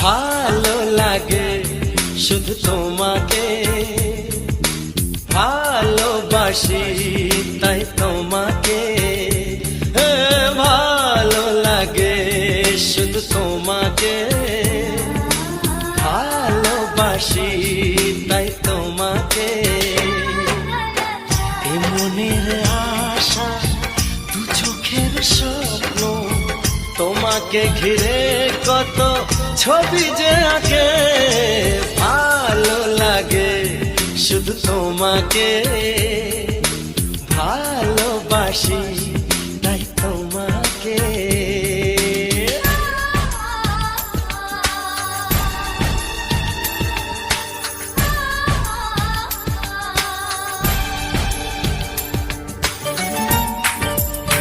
ভালো লাগে শুধু তোমাকে, ভালোবাসি তাই তোমাকে। ভালো লাগে শুধু তোমাকে, ভালোবাসি তাই তোমাকে। এ মনের আশা দু চোখের স্বপ্ন, তোমাকে ঘিরে কত ছবি যে আঁকে। ভালো লাগে শুধু তোমাকে, ভালোবাসি